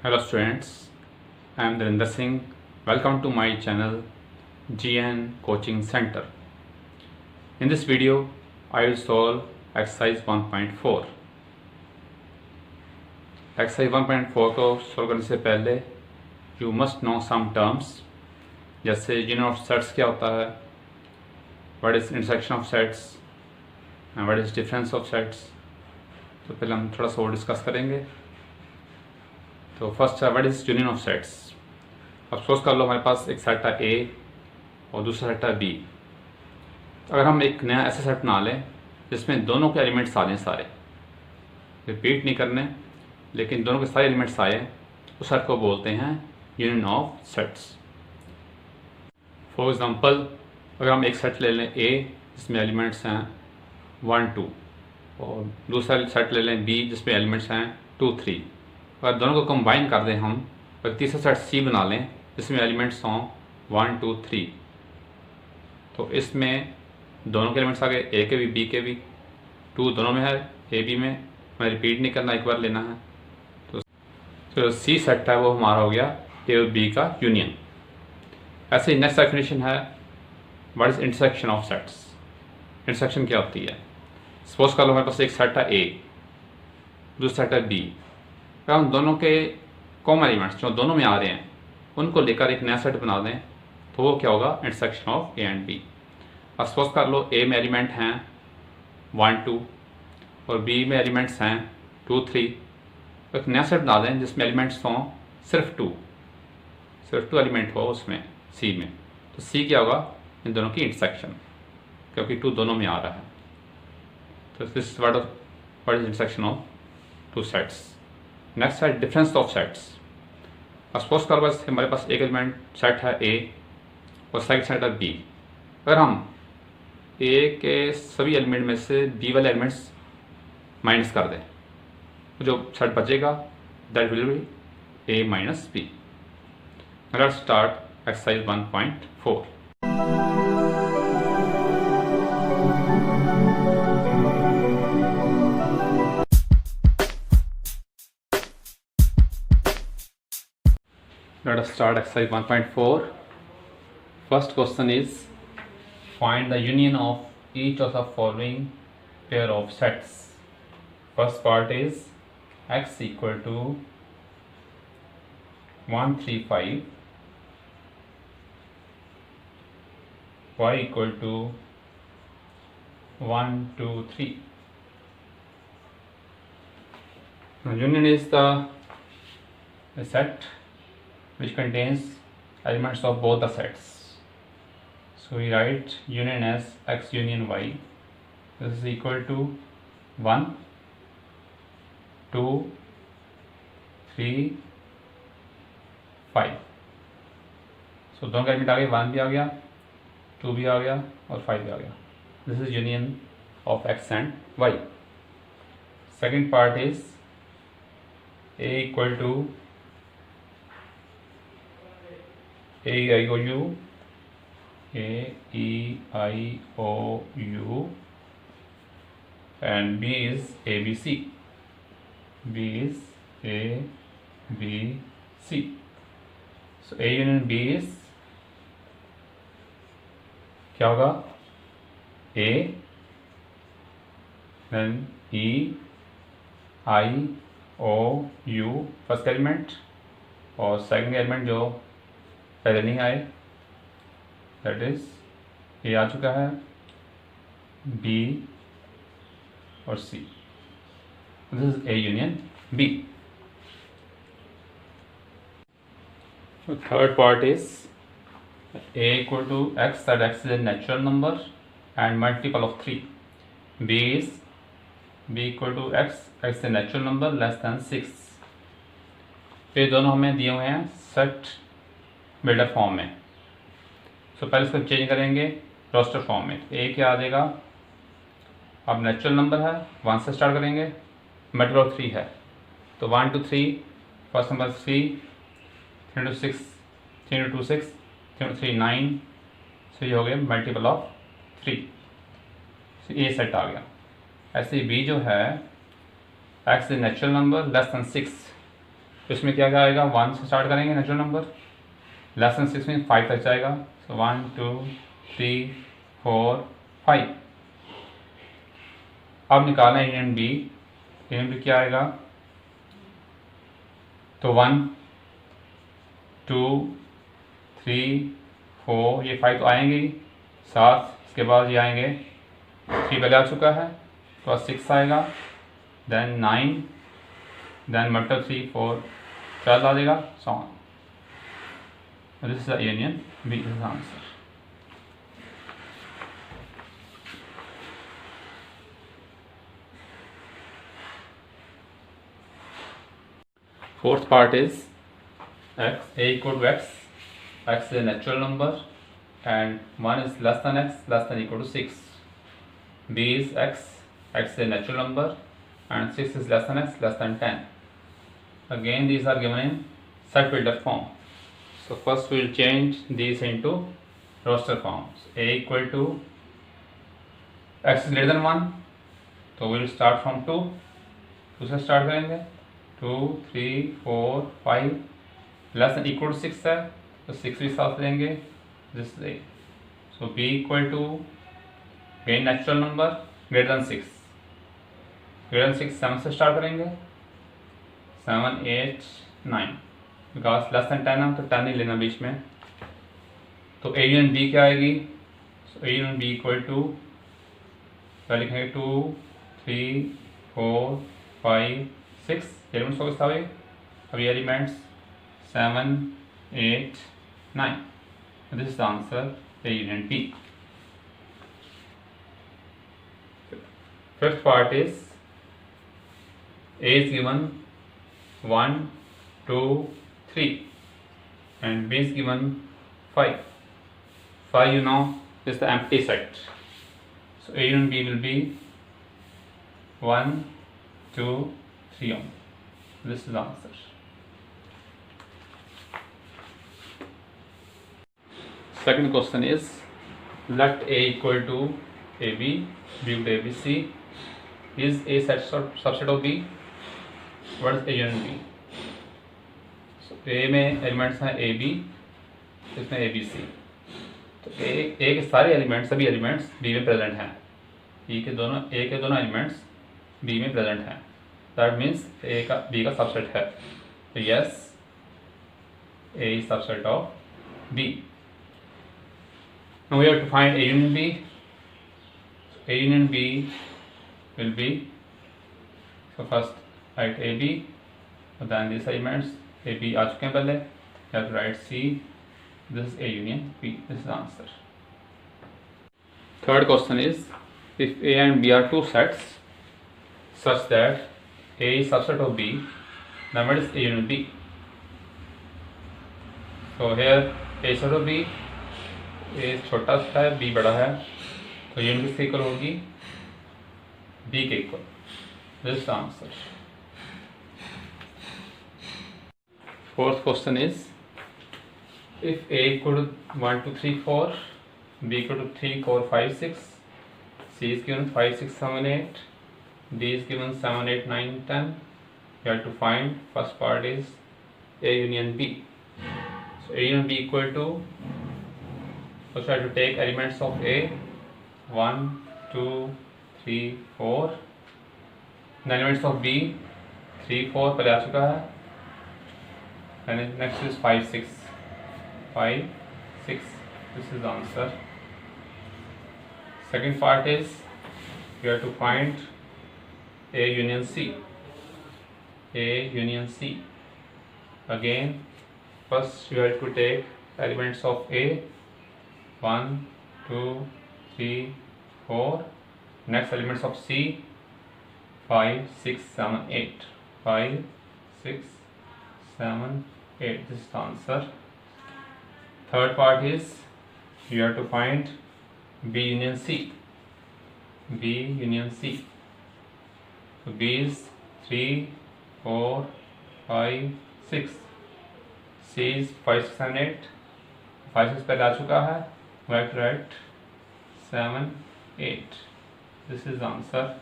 Hello students, I am Dharinder Singh. Welcome to my channel GN Coaching Center. In this video, I will solve exercise 1.4. Exercise 1.4 को solve करने से पहले you must know some terms, जैसे union of sets क्या होता है, what is intersection of sets and what is difference of sets. तो पहले हम थोड़ा सा और डिस्कस करेंगे. तो फर्स्ट है what is union of sets. अब सपोज कर लो हमारे पास एक सेट है ए और दूसरा सेट है बी. अगर हम एक नया ऐसा सेट बना लें जिसमें दोनों के एलिमेंट्स आ जाएं, सारे रिपीट नहीं करने लेकिन दोनों के सारे एलिमेंट्स आए, उस सेट को बोलते हैं union of sets. For example अगर हम एक सेट ले लें ए जिसमें एलिमेंट्स हैं 1 2 और दूसरा सेट ले लें बी जिसमें एलिमेंट्स हैं 2 3. अगर दोनों को कंबाइन कर दें हम और तीसरा सेट सी बना लें जिसमें एलिमेंट्स हों 1 2 3, तो इसमें दोनों के एलिमेंट्स आ गए, ए के भी बी के भी, 2 दोनों में है ए बी में, हमें रिपीट नहीं करना, एक बार लेना है. तो सी सेट है वो हमारा हो गया ए और बी का यूनियन. ऐसे ही नेक्स्ट डेफिनेशन है what is intersection of sets. Intersection क्या होती है. सपोज कर लो हमारे पास एक सेट है ए, दूसरा सेट है बी. अगर हम दोनों के कॉमन एलिमेंट्स जो दोनों में आ रहे हैं उनको लेकर एक नया सेट बना दें तो वो क्या होगा, intersection of A and B. अब सपोज कर लो ए में एलिमेंट हैं 1 2 और बी में एलिमेंट्स हैं 2 3. एक नया सेट बना दें जिसमें एलिमेंट्स हों सिर्फ 2 एलिमेंट हो उसमें सी में, तो सी क्या होगा, इन दोनों की इंटरसेक्शन, क्योंकि 2 दोनों में आ रहा है. तो this what is intersection of 2 sets. Next है डिफरेंस ऑफ सेट्स. सपोज कर बस हमारे पास एक एलिमेंट सेट है ए और सेकंड सेट है बी. अगर हम ए के सभी एलिमेंट में से बी वाले एलिमेंट्स माइनस कर दें तो जो सेट बचेगा that will be A minus B. Let's start exercise 1.4. Let us start exercise 1.4. First question is find the union of each of the following pair of sets. First part is x equal to 1 3 5, y equal to 1 2 3. Now, union is the set which contains elements of both the sets. So we write union as x union y. This is equal to 1 2 3 5. So दोनों का element आ गया, 1 भी आ गया, 2 भी आ गया और 5 भी आ गया. This is union of x and y. Second part is a equal to A E I O U, A E I O U, and B is A B C. B is A B C. So A union B is क्या होगा, A then E I O U first element और second element जो पहले नहीं आए that is a आ चुका है, B और C. This is A union B. Third part is A equal to x, that x is a natural number and multiple of 3. B is B equal to x, x a natural number less than 6. ये दोनों हमें दिए हुए हैं set builder form में. सो पहले इसको change करेंगे रोस्टर फॉर्म में. ए क्या आ जाएगा, अब नेचुरल नंबर है 1 से स्टार्ट करेंगे, मल्टीपल ऑफ 3 है तो 1 2 3, फर्स्ट नंबर 3 3 2 6 3 2 6 3 3 9, 3 हो गए मल्टीपल ऑफ 3. ए सेट आ गया. ऐसे बी जो है x is natural number less than 6, तो इसमें क्या क्या आएगा, 1 से स्टार्ट करेंगे नेचुरल नंबर, लेस देन 6 में 5 तक जाएगा। सो 1 2 3 4 5। अब निकालना है यूनियन बी। यूनियन बी क्या आएगा, तो 1 2 3 4, ये 5 तो आएंगे ही, 7, इसके बाद ये आएंगे 3 पहले आ चुका है, तो 6 आएगा, देन 9, देन मल्टीपल 3 4 12 आ जाएगा, so on. This is the union B is answer. Fourth part is x, a equal to x. X is a natural number and 1 is less than x, less than equal to 6. B is x, x is a natural number and 6 is less than x, less than 10. Again these are given in set builder form. So first we will change these into roster forms. A equal to x is greater than 1, तो we will start from 2 से start करेंगे, 2 3 4 5, less than equal to 6 है तो 6 भी साथ लेंगे, this A. So B equal to again natural number greater than 6, greater than 6 7 से start करेंगे, 7 8 9, बिकॉज लेस देन 10 है तो 10 नहीं लेना बीच में। तो ए यूनियन बी क्या आएगी, so A union B equal to क्या लिखेंगे, 2 3 4 5 6 एलिमेंट्स फोकस था भाई, अभी elements 7 8 9, this is the answer A union B. Fifth part is A is given 1 2 3 and B is given 5. 5 you know is the empty set, so A union B will be 1 2 3 on. This is the answer. Second question is, let A equal to AB, B equal to ABC. Is A subset of B? What is A union B? So A में elements हैं A B, इसमें A B C। तो A के सारे elements, सभी elements B में present हैं, A के दोनों एलिमेंट्स B में प्रेजेंट हैं, दैट मीन्स A का B का सबसेट है। तो yes, A is subset of B. Now we have to find A union B. So A union B will be, so first write AB, then these elements AB आ चुके हैं पहले, you have to write C, this is A union B, this is the answer. Third question is, if A and B are two sets such that A is subset of B, then what is A union B? So here A is subset of B, A छोटा सा है, B बड़ा है, तो union किसके equal होगी, B के equal, this is the answer. Fourth question is, if A equal to 1 2 3 4, B equal to 3 4 5 6, C is given 5 6 7 8, D is given 7 8 9 10, you have to find, first part is A union B. So A union B equal to, first I have to take elements of A, 1 2 3 4, the elements of B 3 4 पहले आ चुका है, and next is 5 6 5 6, this is the answer. Second part is, you have to find A union C. A union C, again first you have to take elements of A, 1 2 3 4, next elements of C, 5 6 7 8, 5 6 7 8, this is the answer. Third part is, you have to find B union C. B union C, so B is 3 4 5 6, C is 5 6 7 8, 5 6 पहले आ चुका है, right 7 8, this is the answer.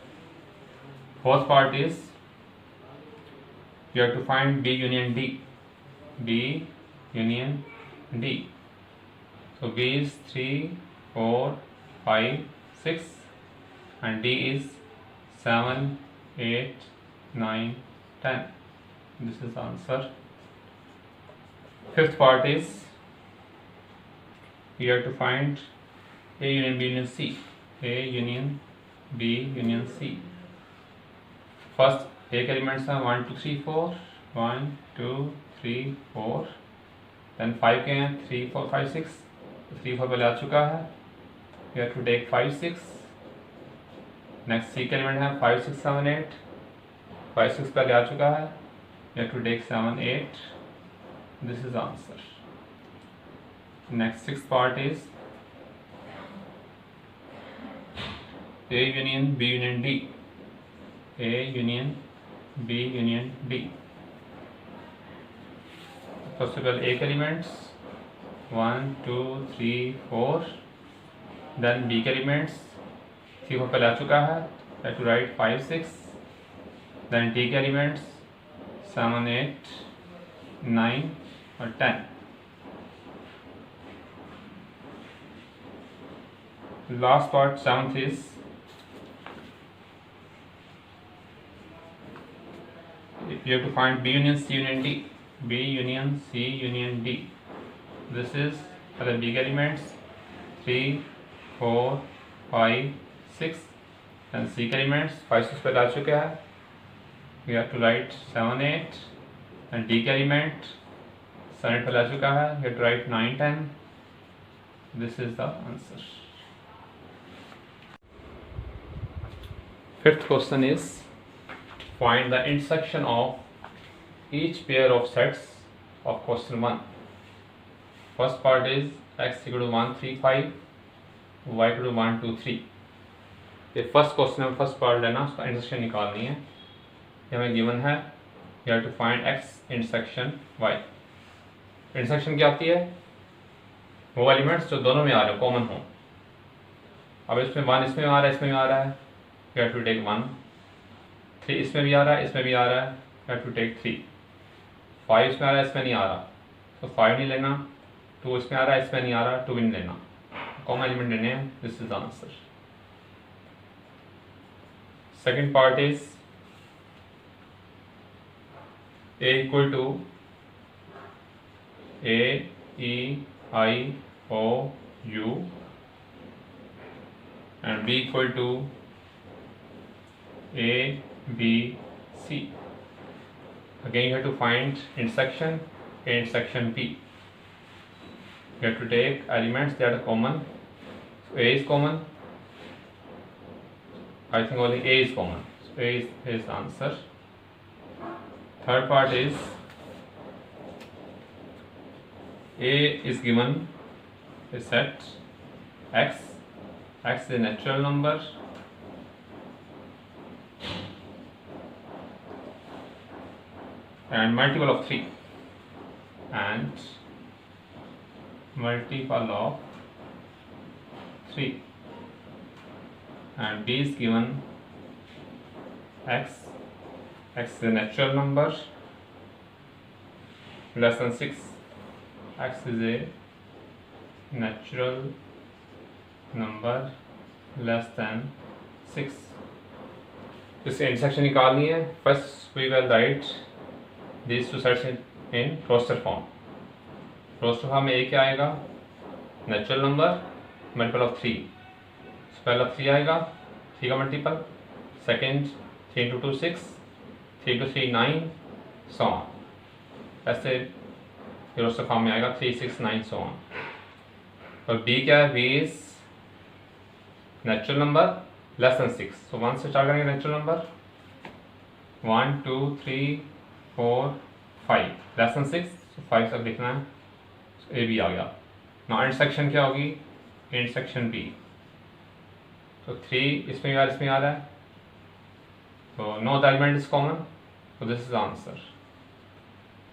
Fourth part is, you have to find B union D. B union D. So B is 3, 4, 5, 6 and D is 7, 8, 9, 10. This is the answer. Fifth part is you have to find A union B union C. A union B union C. First A के elements हैं 1 2 3 4 1 2 3 4 then 5 के हैं 3 4 5 6 3 4 पहले आ चुका है. You have to take 5 6. Next C के element है 5 6 7 8 5 6 पहले आ चुका है. You have to take 7 8. This is the answer. Next sixth part is A union B union D. A union B union D. First of all, A elements 1 2 3 4. Then B elements 3 4 पहले आ चुका है. I have to write 5 6. Then D elements 7 8 9 और 10. Last part, seventh is you have to find B union C union D. B union C union D. This is for the big elements 3 4 5 6 and C elements 5 6 पे आ चुके हैं. We have to write 7 8 and D element 7 8 पे आ चुका है. You have to write 9 10. This is the answer. Fifth question is find the intersection of each pair of sets of question 1. First part is x equal to 1 3 5 y equal to 1 2 3. ये first question में first part लेना, उसका intersection निकालनी है. ये हमें given है. You have to find x intersection y. Intersection क्या आती है? वो एलिमेंट्स जो दोनों में आ रहे हो, कॉमन हो. अब इसमें 1 इसमें आ रहा है, इसमें भी आ रहा है. You have to take 1. 3 इसमें भी आ रहा है, इसमें भी आ रहा है. You have to take 3. 5 इसमें आ रहा है, इसमें नहीं आ रहा, तो 5 नहीं लेना. 2 इसमें आ रहा है, इसमें नहीं आ रहा, 2 भी नहीं लेना. कॉमन एलिमेंट लेने हैं. This is the answer. Second part is A equal to A E I O U and B equal to A B C. Again you have to find intersection A intersection B. You have to take elements that are common. So A is common. I think only A is common. So A is the answer. Third part is A is given a set X. X is a natural number. And multiple of 3 and multiple of 3 and B is given x. X is a natural number less than 6. X is a natural number less than 6. इससे intersection निकालनी है. First we will write these two sets in roster form. Roster form में A क्या आएगा? Natural number multiple of 3. पहला 3 आएगा, 3 का multiple. Second 3 into 2 6, 3 into 3 9 so on. ऐसे रोस्टर फॉर्म में आएगा 3 6 9 सो ऑन. और B क्या है? B is natural number less than 6. सो 1 से स्टार्ट करेंगे. Natural number 1 2 3 4 5 less than 6. सो 5 तक लिखना है. सो A B आ गया. ना इंटरसेक्शन क्या होगी? Intersection B. तो 3 इसमें आ रहा है. तो no other element is common. So this is the answer.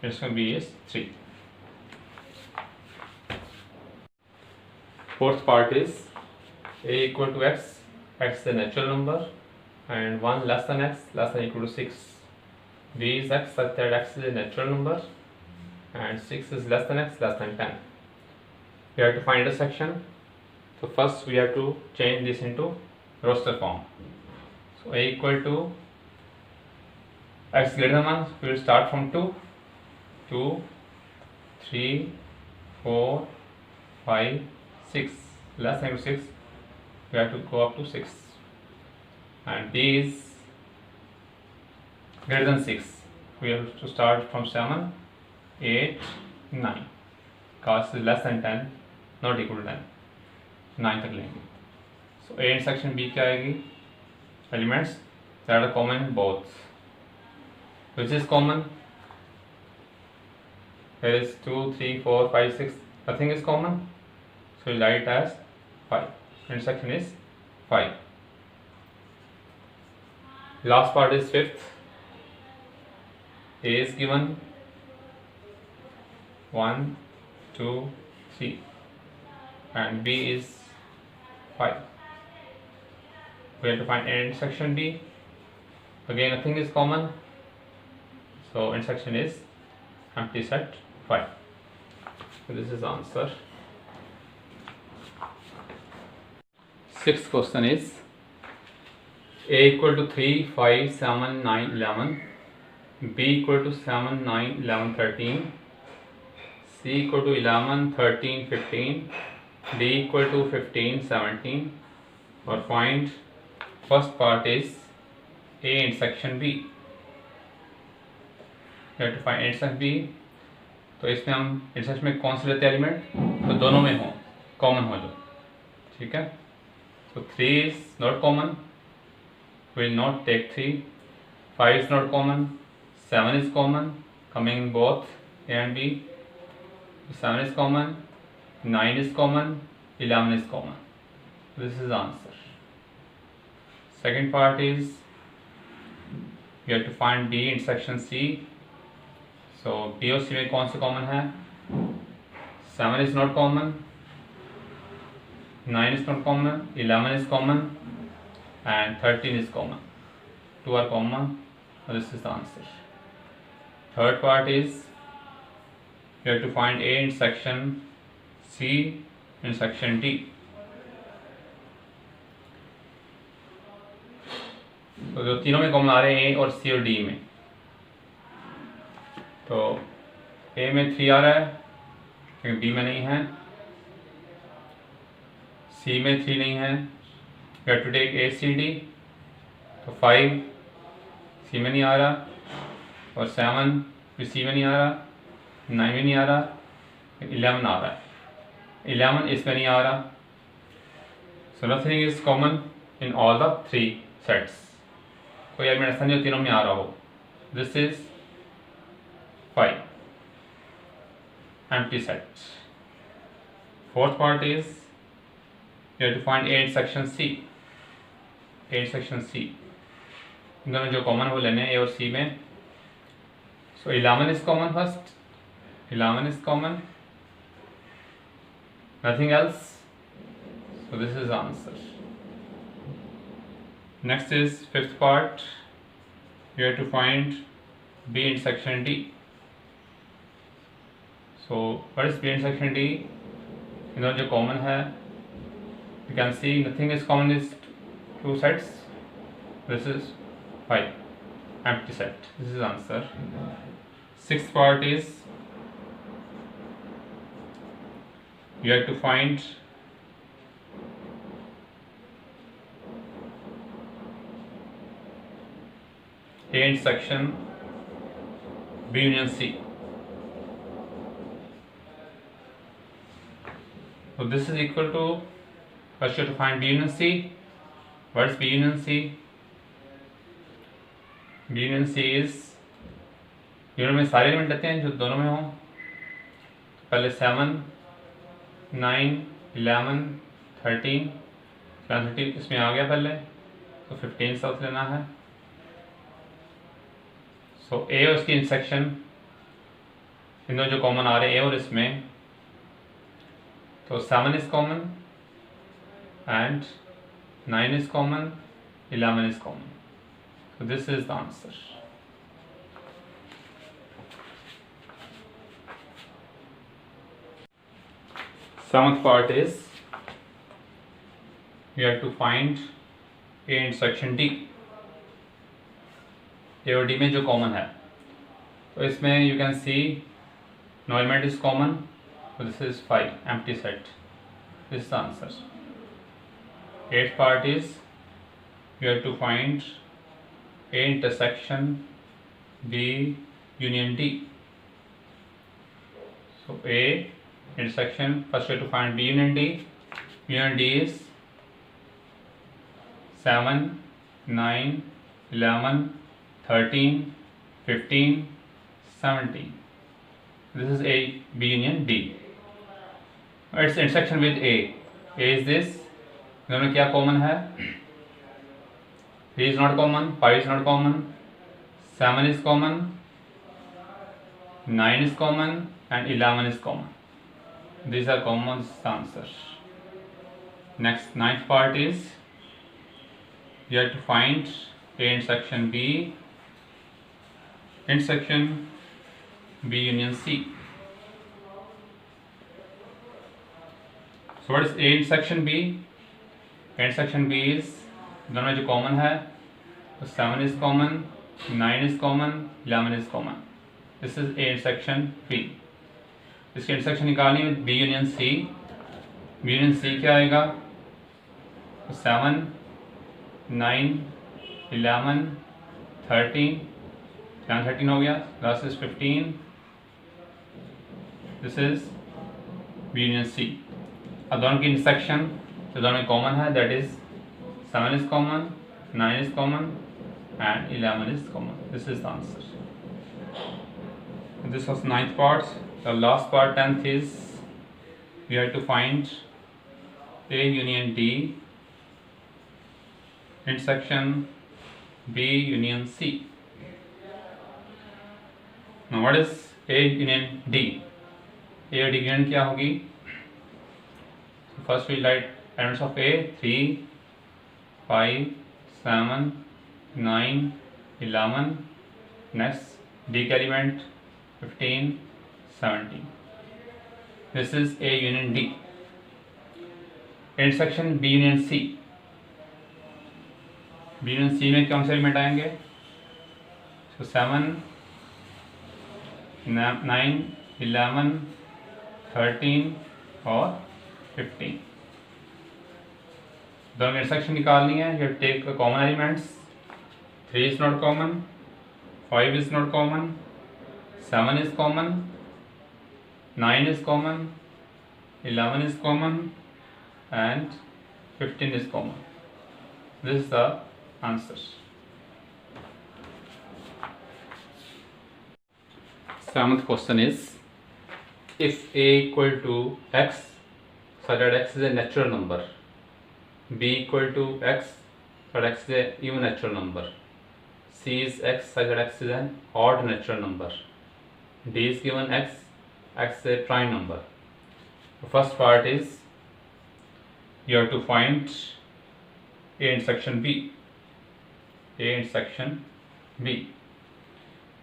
Intersection B is 3. Fourth part is A equal to X is a natural number and 1 less than X less than equal to 6. b is x such that x is a natural number and 6 is less than x less than 10. We have to find intersection. So first we have to change this into roster form. So a equal to x greater than 1, we will start from 2, 2, 3, 4, 5, 6, less than 6, we have to go up to 6. And b is greater than 6, we have to start from 7, 8, 9. Because is less than 10, not equal to 10. 9 तक लेंगे. So A intersection B क्या आएगी? Elements that are common in both. Which is common? There is 2, 3, 4, 5, 6. Nothing is common. So we write it as 5. Intersection is 5. Last part is fifth. A is given 1, 2, 3 and B is 5. We have to find an intersection B. Again nothing is common, so intersection is empty set 5. So this is answer. Sixth question is A equal to 3, 5, 7, 9, 11, B equal to 7, 9, 11, 13, C equal to 11, 13, 15, D equal to 15, 17. Or find first part is A intersection B. We have to find intersection B. तो इसमें हम intersection में कौन से लेते हैं element, तो दोनों में हो, कॉमन हो जो, ठीक है. So 3 is not common, we will not take 3. 5 is not common, 7 is common, coming in both A and B. 7 is common, 9 is common, 11 is common. This is the answer. Second part is you have to find B intersection C. So B और C में कौन से common है? 7 is not common, 9 is not common, 11 is common and 13 is common. 2 are common. So this is the answer. Third part is you have to find A intersection C intersection D. तो जो तीनों में common आ रहे हैं A और C और D में, तो A में 3 आ रहा है लेकिन B में नहीं है, C में 3 नहीं है. We have to take A C D. तो 5 C में नहीं आ रहा और 7 भी C में नहीं आ रहा, 9 में नहीं आ रहा, 11 आ रहा है. 11 इसमें नहीं आ रहा. So nothing is common in all the 3 sets. कोई एलिमेंट ऐसा नहीं हो तीनों में आ रहा हो. This is 5 empty set. Fourth part is you have to find A intersection C. A intersection C. इन दोनों जो कॉमन वो लेने हैं A और C में. So 11 is common first. 11 is common. Nothing else. So this is the answer. Next is fifth part. You have to find B intersection D. So what is B intersection D? इन दोनों जो common है, you can see nothing is common in these two sets. This is 5 empty set. This is answer. Sixth part is you have to find A intersection B union C. So this is equal to, first you have to find B union C. What is B union C? B union C is union में सारे element लेते हैं जो दोनों में हों. पहले 7, 9, 11, 13, 13 इसमें आ गया पहले, तो 15 साथ लेना है. सो ए और इसकी इंटरसेक्शन इन दोनों जो कॉमन आ रहे हैं ए और इसमें, तो 7 is common and 9 is common, 11 is common. So this is the answer. Seventh part is we have to find A intersection D. A और D में जो कॉमन है, तो इसमें you can see no element is common, so this is 5 empty set. This is the answer. Eighth part is we have to find A intersection B union D. So A intersection, first we have to find B union D. Union D is 7, 9, 11, 13, 15, 17. This is A, B union D. Its intersection with A. A is this. दोनों क्या common है? 3 is not common, 5 is not common, 7 is common, 9 is common, and 11 is common. These are common answers. Next, ninth part is you have to find A intersection B, intersection B union C. So what is A intersection B? A intersection B is दोनों जो common है, तो 7 is common, 9 is common, 11 is common. This is A intersection B. इसकी intersection निकालनी है B union C. B union C क्या आएगा? 7, 9, 11, 13, 13 हो गया, last is 15. This is B union C. अब दोनों की इंटरसेक्शन जो दोनों कॉमन है, that is 7 is common, 9 is common, and 11 is common. This is the answer. This was ninth part. The last part, 10th, is we have to find A union D intersection B union C. Now what is A union D? A और D union क्या होगी? So first we write elements of A 3, 5, 7, 9, 11. Next D का element 15, 17. This is A union D. Intersection B union C. B union C में कौन से element आएंगे? So 7, 9, 11, 13 और 15. दोनों में इंटरसेक्शन निकालनी है. You take the common elements. 3 is not common, 5 is not common, 7 is common, 9 is common, 11 is common, and 15 is common. This is the answer. Seventh question is, if A equal to X, such that X is a natural number, B equal to X, such that X is a even natural number, C is X, such that X is an odd natural number, D is given X, X is a prime number. The first part is you have to find A intersection B. A intersection B.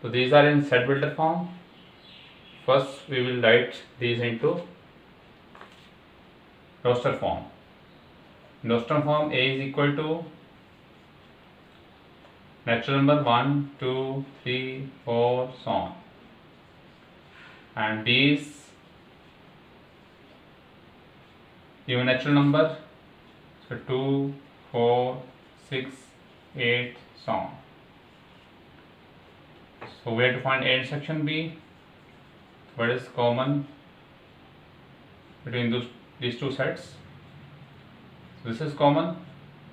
So these are in set builder form. First we will write these into roster form. In roster form, A is equal to natural number 1, 2, 3, 4, so on. And B is even natural number, so 2, 4, 6, 8, so on. So we have to find A intersection B. What is common between these two sets? So this is common,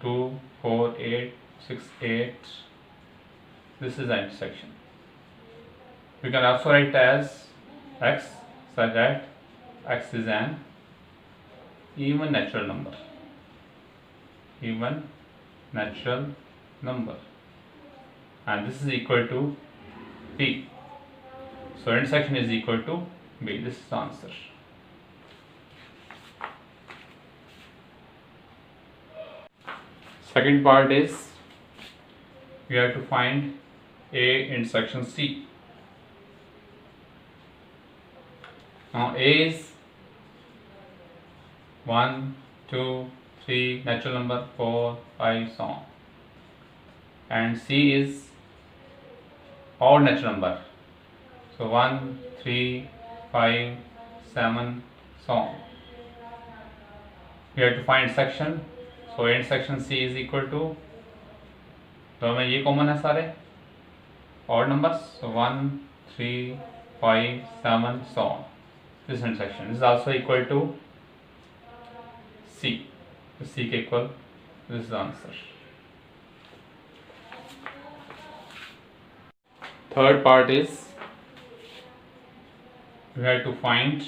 2, 4, 8, 6, 8. This is the intersection. We can also write as X such that X is an even natural number. Even natural number. And this is equal to B. So intersection is equal to B. This is the answer. Second part is we have to find A intersection C. Now A is 1, 2, 3, natural number 4, 5, so on. And C is odd natural number. So 1, 3, 5, 7, so on. We have to find intersection. So intersection C is equal to, तो में ये common है सारे odd numbers. So 1, 3, 5, 7, so on. This intersection is also equal to C. So C के equal. This is the answer. Third part is we have to find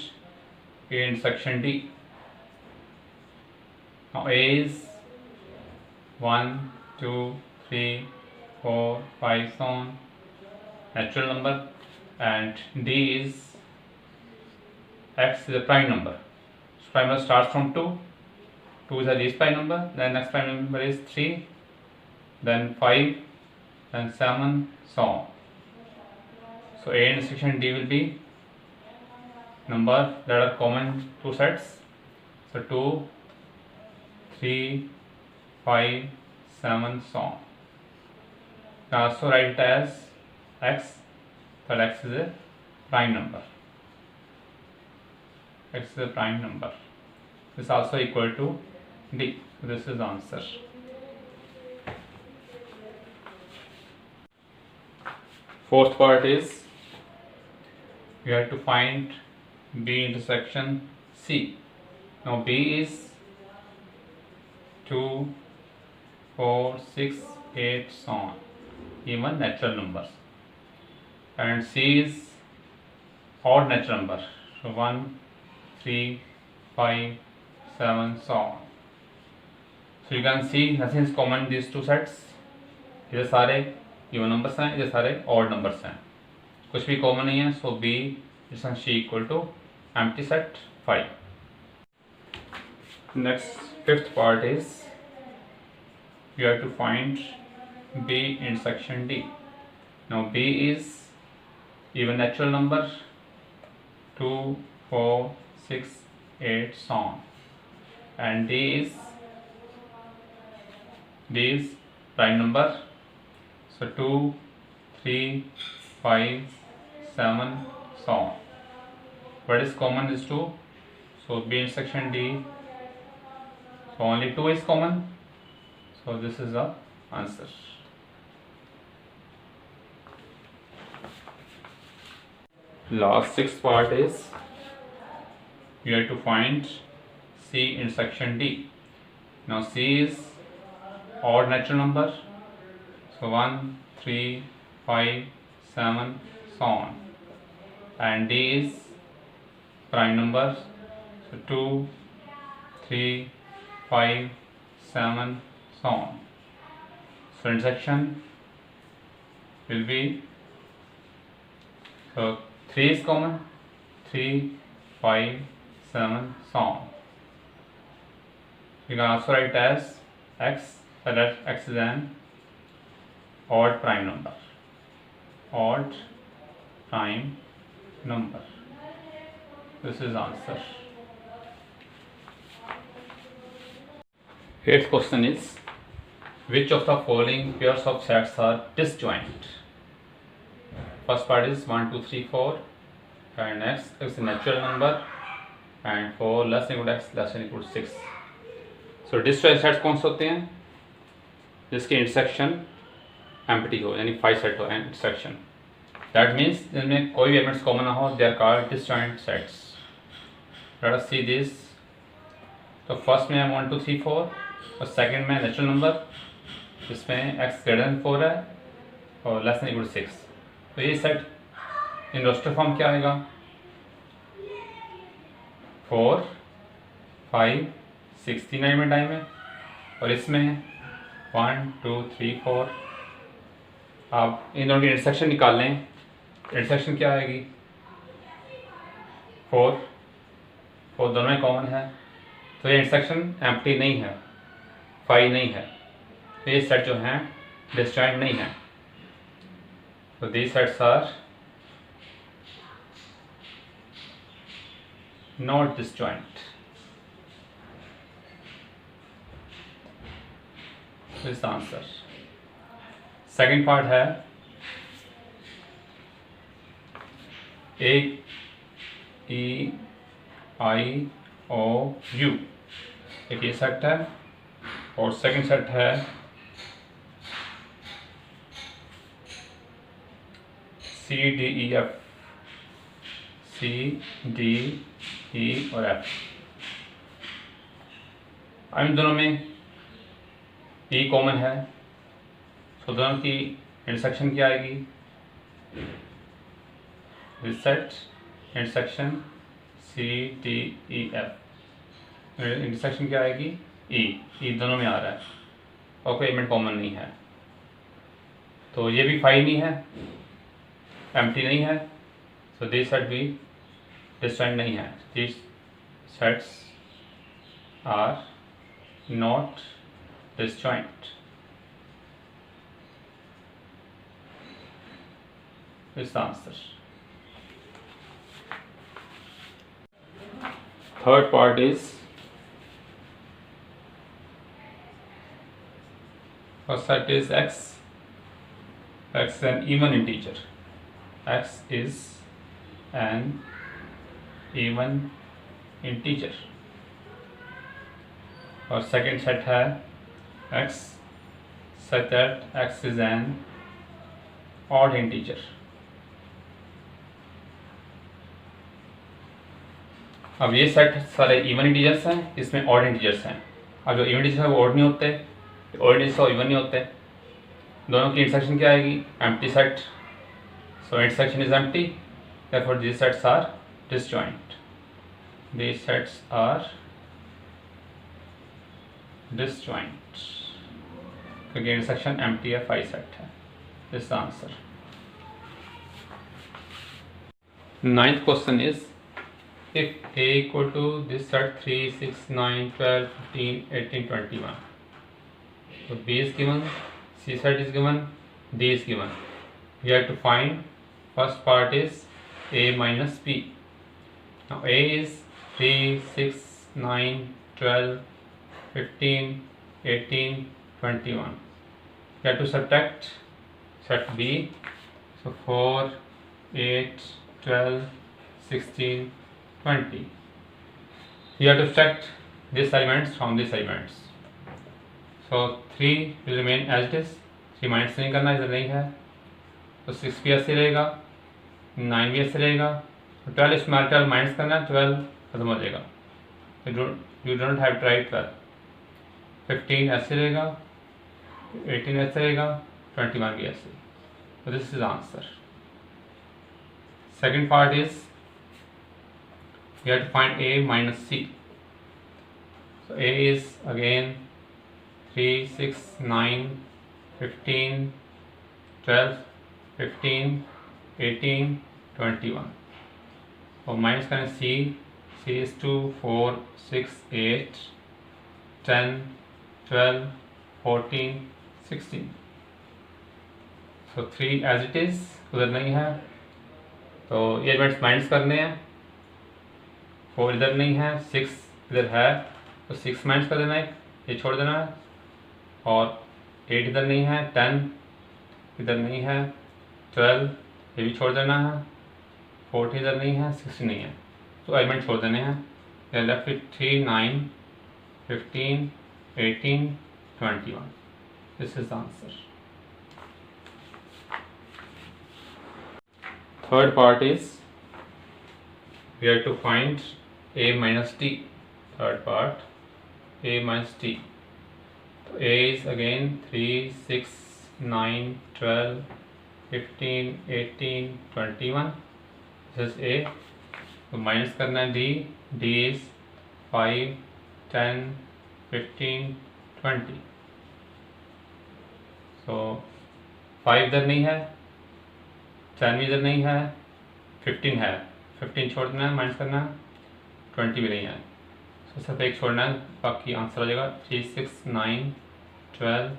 A intersection D. Now A is 1, 2, 3, 4, 5, so on, natural number, and D is X is a prime number. So prime number starts from 2. 2 is a least prime number. Then next prime number is 3. Then 5. Then 7. So on. So A intersection D will be number that are common two sets. So 2, 3, 5, 7, so on. Now also write it as X. That X is a prime number. X is a prime number. This is also equal to D. This is the answer. Fourth part is we have to find B intersection C. Now B is 2, 4, 6, 8, so on, even natural numbers, and C is odd natural number. So 1, 3, 5, 7, so on. So you can see nothing is common in these two sets. ये सारे even numbers हैं, ये सारे odd numbers हैं, कुछ भी common नहीं है. So B is C equal to empty set 5. Next, fifth part is you have to find B intersection D. Now B is even natural number 2, 4, 6, 8, so on, and D is prime number. So 2, 3, 5, 7, so on. What is common is 2. So B intersection D. So only 2 is common. So this is the answer. Last sixth part is you have to find C intersection D. Now C is odd natural number. So 1, 3, 5, 7, so on, and D is prime number. So 2, 3, 5, 7, so on. So intersection will be, so 3 is common, 3, 5, 7, so on. You can also write as X, so that X is an odd prime number. Odd prime number. This is answer. Eighth question is, which of the following pairs of sets are disjoint? First part is 1, 2, 3, 4, and X is a natural number, and 4 less than equal to X less than equal to 6. So disjoint sets कौन से होते हैं जिसके intersection empty हो, यानी 5 set हो intersection. That means जिनमें कोई भी एलिमेंट्स कॉमन ना हो, they are called disjoint sets. Let us see this. तो फर्स्ट में है 1, 2, 3, 4, और सेकंड में नेचुरल नंबर जिसमें x ग्रेटर देन 4 है और लेस देन इक्वल टू 6. तो ये सेट इन रोस्टर फॉर्म क्या आएगा? 4, 5, 6 तीन एलिमेंट आए में, और इसमें 1, 2, 3, 4. आप इन दोनों की इंटरसेक्शन निकाल लें. इंटरसेक्शन क्या आएगी? 4 दोनों में कॉमन है, तो ये इंटरसेक्शन एम्प्टी नहीं है, 5 नहीं है. तो ये सेट जो हैं डिसजॉइंट नहीं है. तो these sets are not disjoint. This is answer. Second part है A E I O U, एक ये सेट है और सेकंड सेट है C D E F, C D E और F। अब इन दोनों में E कॉमन है, तो दोनों की इंटरसेक्शन क्या आएगी? This set intersection C D E F, intersection क्या आएगी? E दोनों में आ रहा है और कोई एलिमेंट कॉमन नहीं है, तो ये भी फाई नहीं है, एम्प्टी नहीं है, so this set भी डिस्जॉइंट नहीं है। These sets are not disjoint। This answer। Third part is first set is x. X is an even integer. X is an even integer और second set है x such that x is an odd integer। अब ये set सारे even integers हैं, इसमें odd integers हैं। अब जो इवन इंटीजर्स हैं वो ऑड नहीं होते, ऑड इंटीजर्स और इवन नहीं होते। दोनों की इंटरसेक्शन क्या आएगी? Empty set, so intersection is empty, therefore these sets are disjoint। These sets are disjoint क्योंकि intersection empty है, phi set है। This is the answer। Ninth question is if A equal to this set 3, 6, 9, 12, 15, 18, 21, so B is given, C set is given, D is given, we have to find first part is A minus B। Now A is 3, 6, 9, 12, 15, 18, 21. You have to subtract set B, so 4, 8, 12, 16, 20. You have to subtract these elements from these elements, so 3 will remain as it is, 3 minus नहीं करना, इधर नहीं है, तो 6 भी ऐसे रहेगा, 9 भी ऐसे रहेगा, 12 स्मॉल 12 माइनस करना, 12 खत्म हो जाएगा, you don't have to write 12। 15 ऐसे रहेगा, 18 ऐसे रहेगा, 21 भी ऐसे। तो this is answer. Second part is you have to find A minus C, so A is again 3, 6, 9, 15, 12, 15, 18, 21 और माइनस करें C is 2, 4, 6, 8, 10, 12, 14, 16, so 3 as it is, उधर नहीं है तो ये एलिमेंट्स माइनस करने हैं। 4 इधर नहीं है, 6 इधर है तो 6 माइनस कर देना है, ये छोड़ देना है, और 8 इधर नहीं है, 10 इधर नहीं है, 12 ये भी छोड़ देना है, 40 इधर नहीं है, 60 नहीं है, तो एलिमेंट छोड़ देने हैं। Left with 3, 9, 15, 18, 21। This is answer. Third part is we have to find A minus D। third part A minus D, so A is again 3, 6, 9, 12, 15, 18, 21, this is A, तो माइनस करना है D is 5, 10, 15, 20, so 5 इधर नहीं है, 10 भी इधर नहीं है, 15 है, 15 छोड़ना है, माइनस करना है, 20 भी नहीं है, तो सिर्फ एक छोड़ना है, बाकी आंसर हो जाएगा 3, 6, 9, 12,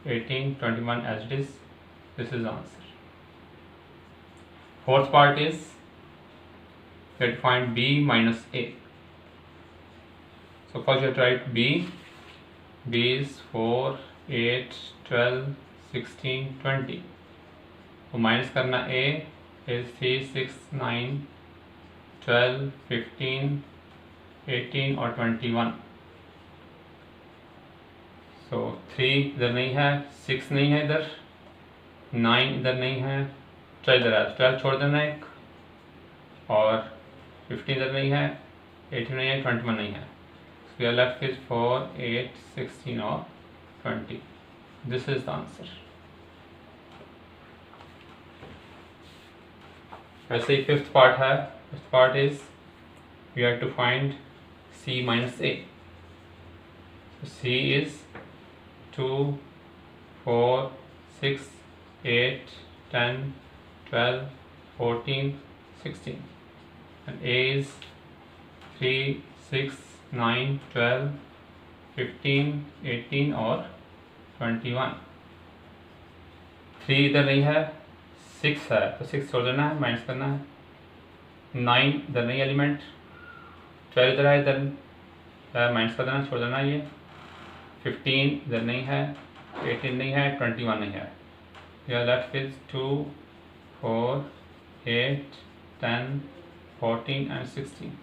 18, 21 as it is. This is answer. Fourth part is let find B minus A, so first you have to write B is 4, 8, 12, 16, 20। तो माइनस करना a is 3, 6, 9, 12, 15, 18 और 21। सो 3 इधर नहीं है, 6 नहीं है इधर, 9 इधर नहीं है, 12 इधर है, 12 छोड़ देना एक, और 15 इधर नहीं है, 18 नहीं है, 21 नहीं है। So we are left with 4, 8, 16 और 20. This is the answer. ऐसे ही फिफ्थ पार्ट है. Fifth part is we have to find c minus a. So c is 2, 4, 6, 8, 10, 12, 14, 16, and a is 3, 6, 9, 12, 15, 18 और 21. 3 इधर नहीं है, 6 है, तो 6 छोड़ देना है, माइनस करना है. 9 इधर नहीं एलिमेंट, 12 इधर है, इधर माइनस कर देना, छोड़ देना ये. 15 इधर नहीं है, 18 नहीं है, 21 नहीं है. We are left with 2, 4, 8, 10, 14 and 16.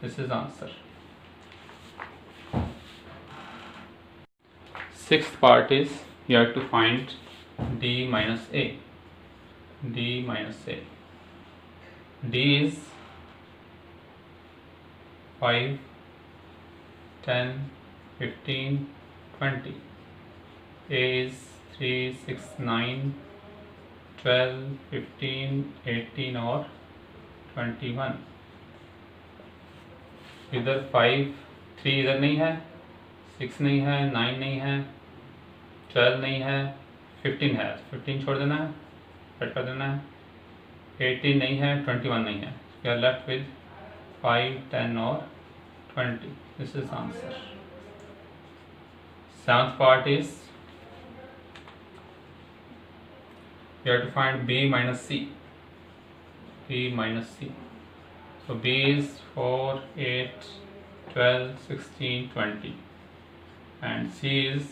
This is the answer. Sixth part is you have to find d minus a. D minus a. D is 5, 10, 15, 20. A is 3, 6, 9, 12, 15, 18 और 21. इधर 5, 3 इधर नहीं है, 6 नहीं है, 9 नहीं है, 12 नहीं है, 15 है, 15 छोड़ देना है, कट कर देना है. 18 नहीं है, 21 नहीं है. We are left with 5, 10 और 20. This is answer. Seventh part is you have to find b minus c. B minus c. So b is 4, 8, 12, 16, 20, and c is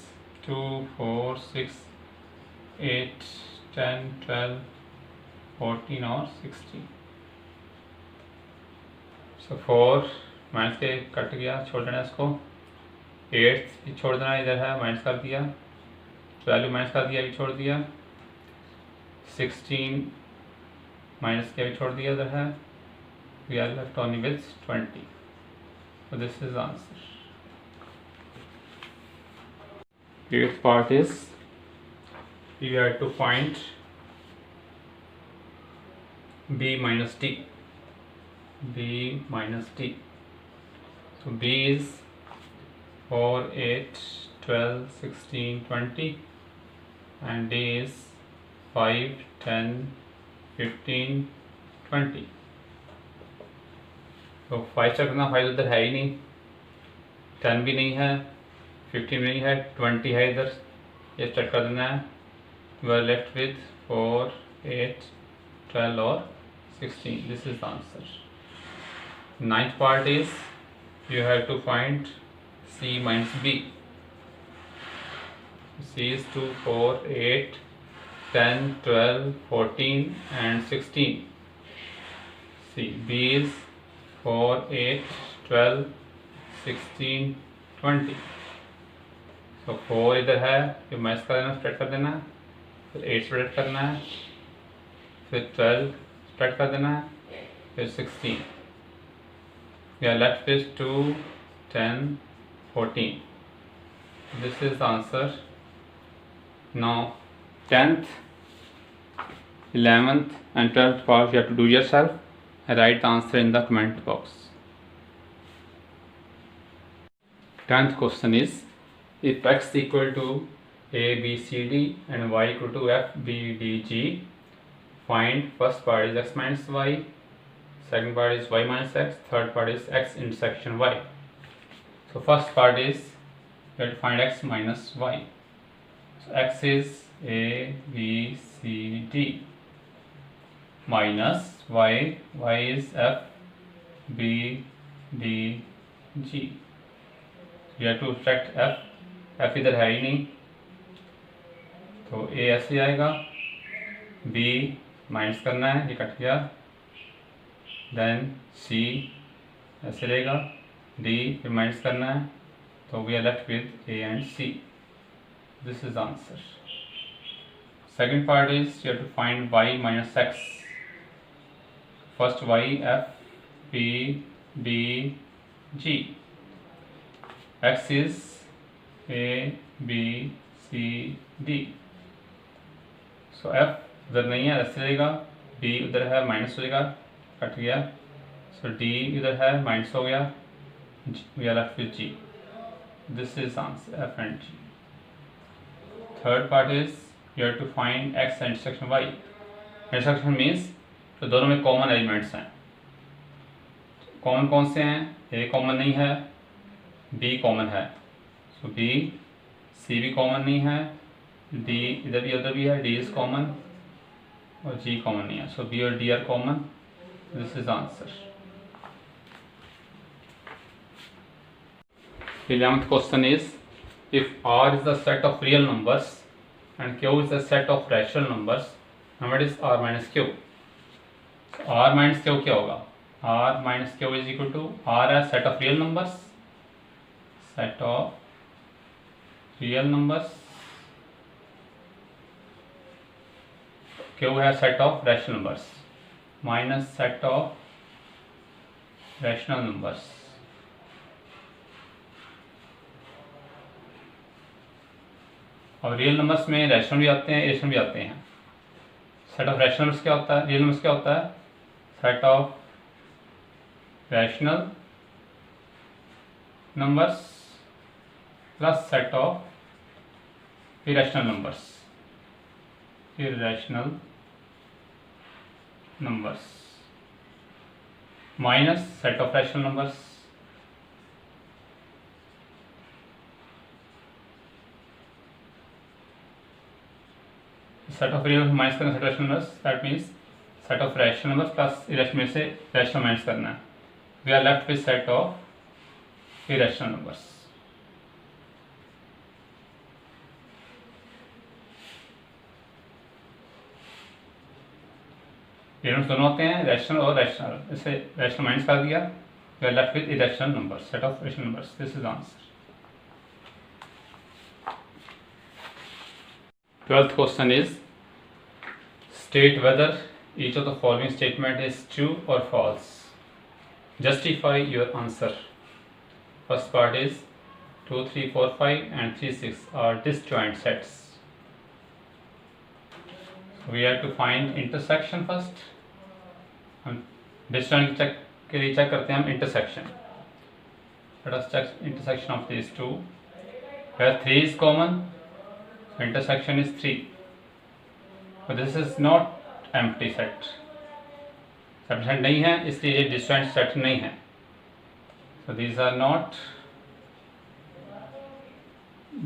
2, 4, 6, 8, 10, 12, 14 और 16. So 4 माइनस के कट गया, छोड़ देना इसको. 8 छोड़ देना, इधर है, माइनस कर दिया. 12 माइनस कर दिया, भी छोड़ दिया. 16 माइनस किया, भी छोड़ दिया, इधर है. We are left only with 20. So this is the answer. Eighth part is we have to find b minus d. B minus d. So b is 4, 8, 12, 16, 20, and d is 5, 10, 15, 20. तो 5 चेक करना, 5 इधर है ही नहीं, 10 भी नहीं है, 15 भी नहीं है, 20 है इधर, ये चेक कर देना है. We are left with 4, 8, 12 और 16. This is the answer. Ninth part is you have to find c minus b. C is 2, 4, 8, 10, 12, 14 and 16. C. B is 4, 8, 12, 16, 20. So 4 इधर है, फिर माइनस कर देना, स्प्रेड कर देना, फिर 8 स्प्रेड करना है, फिर 12 स्प्रेड कर देना है, फिर 16. We are left with 2, 10, 14. This is the answer. Now 10th, 11th and 12th part you have to do yourself and write the answer in the comment box. 10th question is, if x equal to a, b, c, d and y equal to f, b, d, g, find first part is x minus y, second part is y minus x, third part is x intersection y. So first part is we have to find x minus y. So x is a, b, c, d, minus y, y is f, b, d, g. We have to subtract f, f इधर है ही नहीं, तो ए ऐसे आएगा, B minus करना है, ये cut गया, देन सी ऐसे रहेगा, डी फिर माइनस करना है, तो we are left with A and C. This is the answer. Second part is you have to find y minus x. First y, f, p, d, g. X is a, b, c, d. So f उधर नहीं है, ऐसे रहेगा, d उधर है, minus हो जाएगा, cut गया. So d इधर है, माइनस हो गया, we are left with g. This is answer, f and g. Third part is you have to find x and intersection y. Intersection means तो दोनों में कॉमन एलिमेंट्स हैं. कॉमन कौन से हैं? ए कॉमन नहीं है, बी कॉमन है, सो बी, सी भी कॉमन नहीं है, डी इधर भी उधर भी है, डी इज कॉमन, और जी कॉमन नहीं है, सो बी और D R common. This is answer. 11th question is if R is the set of real numbers and Q is the set of rational numbers, and what is R minus Q? So R minus Q क्या होगा? R minus Q is equal to R as set of real numbers, set of real numbers, Q has set of rational numbers, minus set of rational numbers. और real numbers में rational भी आते हैं, irrational भी आते हैं. Set of rational numbers क्या होता है? रियल नंबर्स क्या होता है? Set of rational numbers plus set of irrational numbers. Irrational numbers minus set of rational numbers. Set of real minus करना set of rational numbers, that means set of rational numbers plus irrational में से rational minus करना है. We are left with set of irrational numbers. Irrational दोनों होते हैं, rational और rational. इसे रैशनल माइनस कर दिया, we are left with irrational numbers, set of irrational numbers. This is answer. 12th question is state whether each of the following statement is true or false. Justify your answer. First part is 2, 3, 4, 5 and 3, 6 are disjoint sets. So we have to find intersection first. हम disjoint check के लिए check करते हैं हम intersection. Let us check intersection of these two. Where 3 is common, intersection is 3, but this is not empty set. Subset नहीं है, इसलिए ये disjoint set नहीं है. So these are not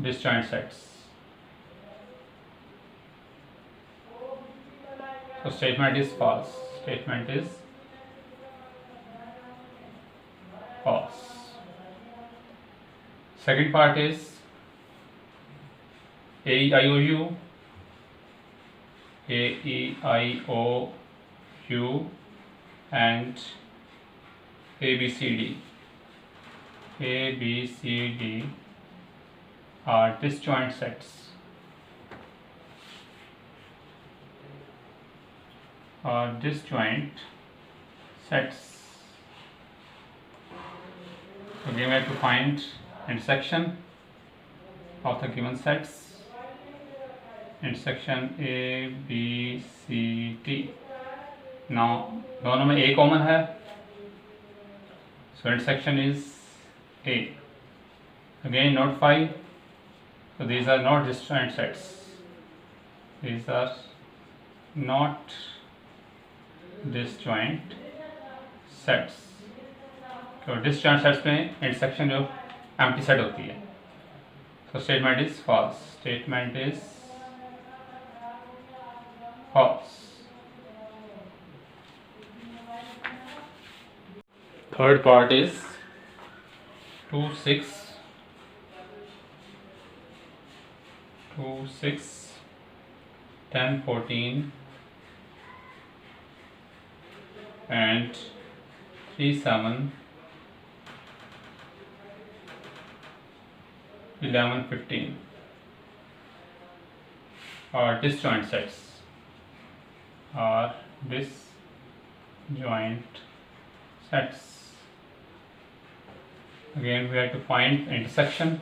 disjoint sets. So statement is false. Statement is false. Second part is A E I O U, A E I O U and A B C D. A B C D are disjoint sets. Are disjoint sets. Again, we have to find intersection of the given sets. Intersection A, B, C, D. Now दोनों में A common है, so intersection is A. Again not 5, so these are not disjoint sets. These are not disjoint sets. तो disjoint sets में intersection जो empty set होती है. So statement is false. Statement is false. Third part is 2, 6 10, 14 and 3, 7, 11, 15 are disjoint sets. Are disjoint sets. Again we have to find intersection.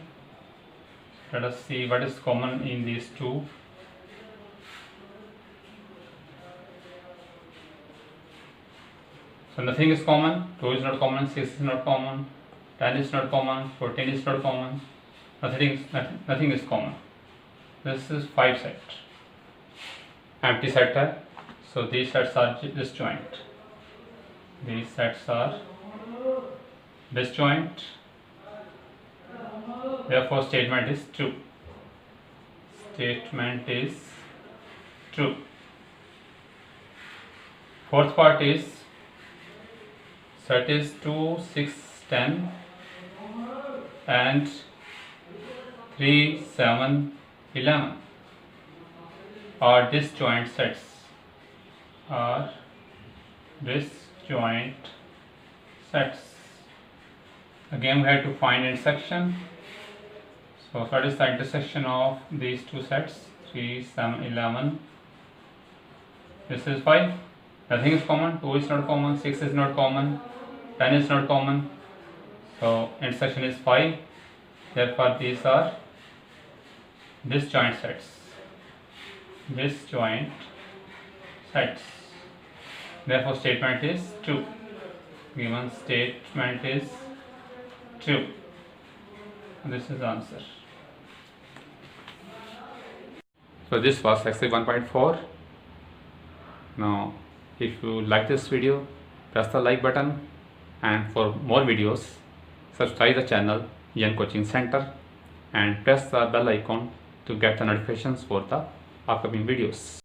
Let us see what is common in these two. So nothing is common. 2 is not common, 6 is not common, 10 is not common, 14 is not common. Nothing is common. This is 5 set. Empty set है. So these sets are disjoint. These sets are disjoint. Therefore statement is true. Statement is true. Fourth part is set is 2, 6, 10 and 3, 7, 11 are disjoint sets. Are disjoint sets. Again we have to find intersection. So what is the intersection of these two sets? 3, 7, 11. This is 5. Nothing is common. 2 is not common, 6 is not common, 10 is not common. So intersection is 5. Therefore these are disjoint sets. Disjoint sets. Therefore statement is true. Given statement is true. This is the answer. So this was exercise 1.4. Now if you like this video, press the like button, and for more videos subscribe the channel Yen Coaching Center and press the bell icon to get the notifications for the upcoming videos.